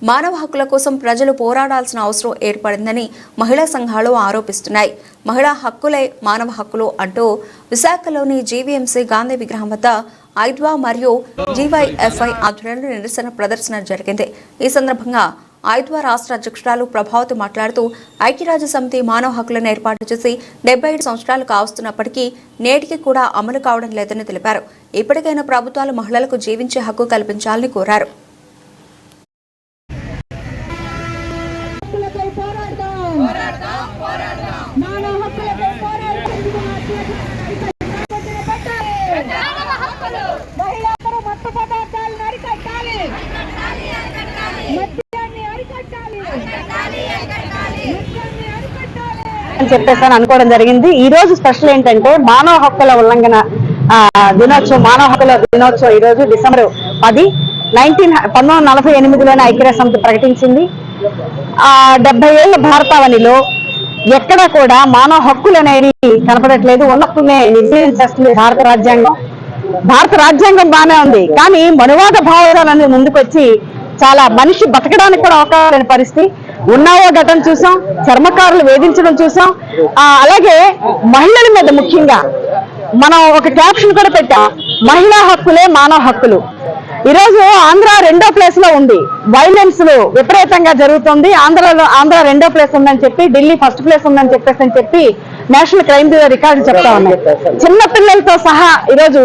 మానవ హక్కుల కోసం ప్రజలు పోరాడాల్సిన అవసరం ఏర్పడిందని మహిళా సంఘాలు ఆరోపిస్తున్నాయి. మహిళా హక్కులే మానవ హక్కులు అంటూ విశాఖలోని జీవీఎంసీ గాంధీ విగ్రహం వద్ద ఐద్వా మరియు జీవైఎఫ్ఐ ఆధ్వర్యంలో నిరసన ప్రదర్శన జరిగింది. ఈ సందర్భంగా ఐద్వా రాష్ట్ర అధ్యక్షురాలు ప్రభావతి మాట్లాడుతూ ఐక్యరాజ్య సమితి మానవ హక్కులను ఏర్పాటు చేసి 75 సంవత్సరాలు కావస్తున్నప్పటికీ నేటికి కూడా అమలు కావడం లేదని తెలిపారు. ఇప్పటికైనా ప్రభుత్వాలు మహిళలకు జీవించే హక్కు కల్పించాలని కోరారు. చెప్పేసి అనుకోవడం జరిగింది. ఈ రోజు స్పెషల్ ఏంటంటే మానవ హక్కుల ఉల్లంఘన దినోత్సవం, మానవ హక్కుల దినోత్సవం. ఈ రోజు డిసెంబర్ 10, 1948లోనే ఐక్యరాజ్య సమితి ప్రకటించింది. 70 ఏళ్ల భారతావనిలో ఎక్కడ కూడా మానవ హక్కులు అనేవి కనపడట్లేదు. ఉన్న హక్కులనే నిర్ణయం చేస్తుంది భారత రాజ్యాంగం. భారత రాజ్యాంగం బాగానే ఉంది, కానీ మనువాద భావాలన్నీ ముందుకొచ్చి చాలా మనిషి బతకడానికి కూడా అవకాశం లేని పరిస్థితి. ఉన్నావో ఘటన చూసాం, చర్మకారులు వేధించడం చూసాం. అలాగే మహిళల మీద ముఖ్యంగా మనం ఒక క్యాప్షన్ కూడా పెట్టాం, మహిళా హక్కులే మానవ హక్కులు. ఈరోజు ఆంధ్ర 2వ ప్లేస్ లో ఉంది. వైలెన్స్ విపరీతంగా జరుగుతుంది. ఆంధ్ర 2వ ప్లేస్ ఉందని చెప్పి, ఢిల్లీ 1st ప్లేస్ ఉందని చెప్పి నేషనల్ క్రైమ్ బ్యూరో రికార్డు చెప్తా ఉన్నాయి. చిన్న పిల్లలతో సహా ఈరోజు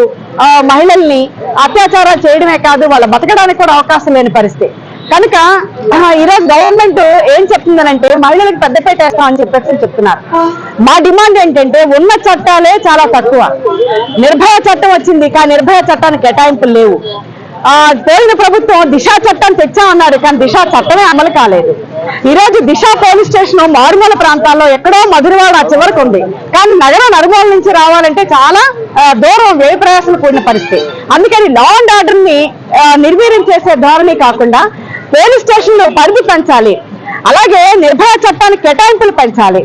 మహిళల్ని అత్యాచారాలు చేయడమే కాదు, వాళ్ళ బతకడానికి కూడా అవకాశం లేని పరిస్థితి. కనుక ఈరోజు గవర్నమెంట్ ఏం చెప్తుందనంటే మహిళలకు పెద్దపేట వేస్తామని చెప్పేసి చెప్తున్నారు. మా డిమాండ్ ఏంటంటే ఉన్న చట్టాలే చాలా తక్కువ. నిర్భయ చట్టం వచ్చింది, కానీ నిర్భయ చట్టానికి కేటాయింపులు లేవు. పోయిన ప్రభుత్వం దిశ చట్టాన్ని తెచ్చామన్నారు, కానీ దిశ చట్టమే అమలు కాలేదు. ఈరోజు దిశ పోలీస్ స్టేషన్ మారుమూల ప్రాంతాల్లో ఎక్కడో మధురవాడ చివరకు ఉంది, కానీ నగరం నలుమూల నుంచి రావాలంటే చాలా దూరం, వ్యయ ప్రయాసాలు కూడిన పరిస్థితి. అందుకని లా అండ్ ఆర్డర్ ని నిర్వీర్యం చేసే ధోరణి కాకుండా పోలీస్ స్టేషన్లో పరిధి పెంచాలి. అలాగే నిర్భయ చట్టానికి కేటాయింపులు పెంచాలి.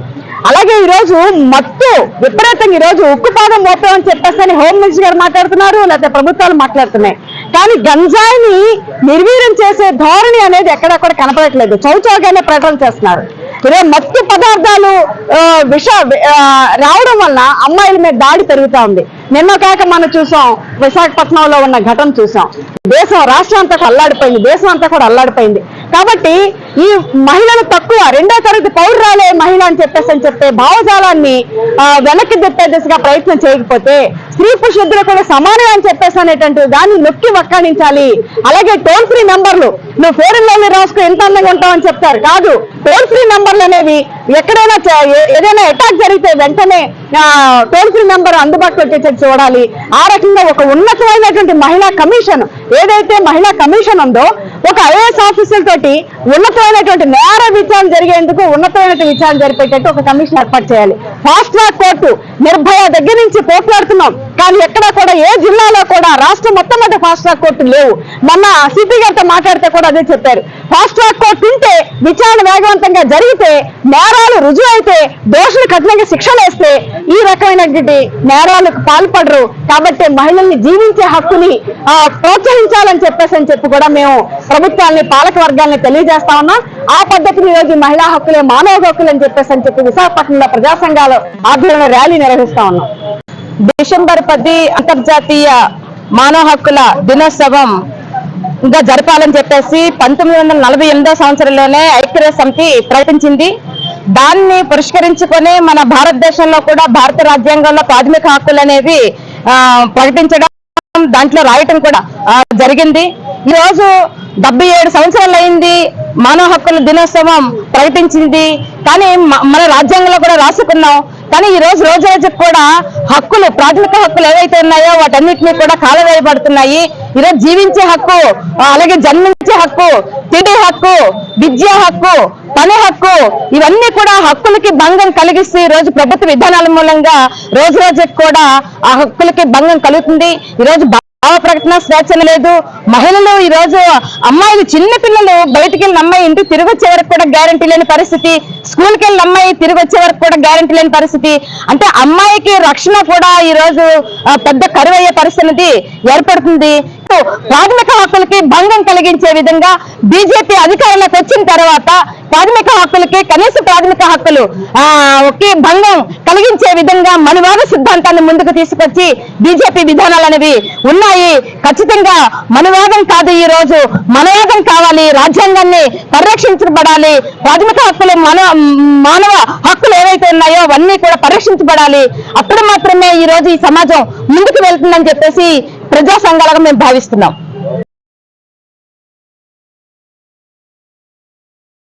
అలాగే ఈరోజు మత్తు విపరీతంగా ఈరోజు ఉక్కుపాదం మోపామని చెప్పేసి హోమ్ మినిస్టర్ గారు మాట్లాడుతున్నారు, లేకపోతే ప్రభుత్వాలు మాట్లాడుతున్నాయి. కానీ గంజాయిని నిర్వీర్యం చేసే ధోరణి అనేది ఎక్కడెక్కడ కనపడట్లేదు. చౌచౌగానే ప్రకటన చేస్తున్నారు. ఈరోజు మత్తు పదార్థాలు రావడం వల్ల అమ్మాయిల మీద దాడి పెరుగుతా ఉంది. నిన్న కాక మనం చూసాం, విశాఖపట్నంలో ఉన్న ఘటన చూసాం. రాష్ట్రం అంతా అల్లాడిపోయింది, దేశం అంతా కూడా అల్లాడిపోయింది. కాబట్టి ఈ మహిళలు తక్కువ, 2వ తరగతి పౌరురాలే మహిళ అని చెప్పే భావజాలాన్ని వెనక్కి తిప్పే దిశగా ప్రయత్నం చేయకపోతే స్త్రీ పురుషులిద్దరూ కూడా సమానం అని చెప్పేసి అనేటువంటి దాన్ని నొక్కి వక్కాణించాలి. అలాగే టోల్ ఫ్రీ నెంబర్లు, నువ్వు ఫోరెన్ లోని రాసుకు ఎంత అందంగా ఉంటావని చెప్తారు, కాదు టోల్ ఫ్రీ నెంబర్లు అనేవి ఎక్కడైనా ఏదైనా అటాక్ జరిగితే వెంటనే టోల్ ఫ్రీ నెంబర్ అందుబాటులో వచ్చేసి చూడాలి. ఆ రకంగా ఒక ఉన్నతమైనటువంటి మహిళా కమిషన్, ఏదైతే మహిళా కమిషన్ ఉందో, ఒక ఐఏఎస్ ఆఫీసర్ తోటి ఉన్నతమైనటువంటి నేర విచారణ జరిగేందుకు ఉన్నతమైన విచారణ జరిపేటట్టు ఒక కమిషన్ ఏర్పాటు చేయాలి. ఫాస్ట్ ట్రాక్ కోర్టు, నిర్భయ దగ్గర నుంచి పోట్లాడుతున్నాం, కానీ ఎక్కడ కూడా ఏ జిల్లాలో కూడా రాష్ట్రం మొత్తం మీద ఫాస్ట్ ట్రాక్ కోర్టు లేవు. మొన్న సిపి గారితో మాట్లాడితే కూడా అదే చెప్పారు. ఫాస్ట్ ట్రాక్ కోర్టు ఉంటే విచారణ వేగవంతంగా జరిగితే, నేరాలు రుజువు అయితే, దోషులు కఠినంగా శిక్షలు వేస్తే ఈ రకమైనటువంటి నేరాలకు పాల్పడరు. కాబట్టి మహిళల్ని జీవించే హక్కుని ప్రోత్సహించాలని చెప్పి కూడా మేము ప్రభుత్వాన్ని, పాలక వర్గాల్ని తెలియజేస్తా ఉన్నాం. ఆ పద్ధతిని ఈరోజు మహిళా హక్కులే మానవ హక్కులు అని చెప్పి విశాఖపట్నంలో ప్రజా సంఘాల ఆధ్వర్యంలో ర్యాలీ నిర్వహిస్తా ఉన్నాం. డిసెంబర్ 10 అంతర్జాతీయ మానవ హక్కుల దినోత్సవం ఇంకా జరపాలని చెప్పేసి 1948వ సంవత్సరంలోనే ఐక్యరాజ్య సమితి ప్రకటించింది. దాన్ని పురస్కరించుకొని మన భారతదేశంలో కూడా భారత రాజ్యాంగంలో ప్రాథమిక హక్కులు అనేవి ప్రకటించడం, దాంట్లో రాయటం కూడా జరిగింది. ఈ రోజు 77 సంవత్సరాలు అయింది మానవ హక్కుల దినోత్సవం ప్రకటించింది, కానీ మన రాజ్యాంగంలో కూడా రాసుకున్నాం. కానీ ఈ రోజు రోజుకి కూడా హక్కులు, ప్రాథమిక హక్కులు ఏవైతే ఉన్నాయో వాటన్నిటినీ కూడా కాలవేయబడుతున్నాయి. ఈరోజు జీవించే హక్కు, అలాగే జన్మించే హక్కు, తిండి హక్కు, విద్యా హక్కు, పని హక్కు, ఇవన్నీ కూడా హక్కులకి భంగం కలిగిస్తూ ఈ రోజు ప్రభుత్వ విధానాల మూలంగా రోజుకి కూడా ఆ హక్కులకి భంగం కలుగుతుంది. ఈరోజు భావ ప్రకటన స్వేచ్ఛ లేదు. మహిళలు ఈ రోజు అమ్మాయిలు, చిన్న పిల్లలు బయటికి వెళ్ళిన అమ్మాయి ఇంటికి తిరిగి వచ్చే వరకు కూడా గ్యారంటీ లేని పరిస్థితి, స్కూల్కి వెళ్ళిన అమ్మాయి తిరిగి వచ్చే వరకు కూడా గ్యారంటీ లేని పరిస్థితి. అంటే అమ్మాయికి రక్షణ కూడా ఈ రోజు పెద్ద కరువయ్యే పరిస్థితి ఏర్పడుతుంది. ప్రాథమిక హక్కులకి భంగం కలిగించే విధంగా బీజేపీ అధికారంలోకి వచ్చిన తర్వాత ప్రాథమిక హక్కులకి, కనీస ప్రాథమిక హక్కులు భంగం కలిగించే విధంగా మనువాద సిద్ధాంతాన్ని ముందుకు తీసుకొచ్చి బీజేపీ విధానాలు అనేవి ఉన్నాయి. ఖచ్చితంగా మనువాదం కాదు, ఈ రోజు మనవాదం కావాలి. రాజ్యాంగాన్ని పరిరక్షించబడాలి. ప్రాథమిక హక్కులు, మానవ హక్కులు ఏవైతే ఉన్నాయో అవన్నీ కూడా పరిరక్షించబడాలి. అప్పుడు మాత్రమే ఈ రోజు ఈ సమాజం ముందుకు వెళ్తుందని చెప్పేసి ప్రజా సంఘాలుగా మేము భావిస్తున్నాం.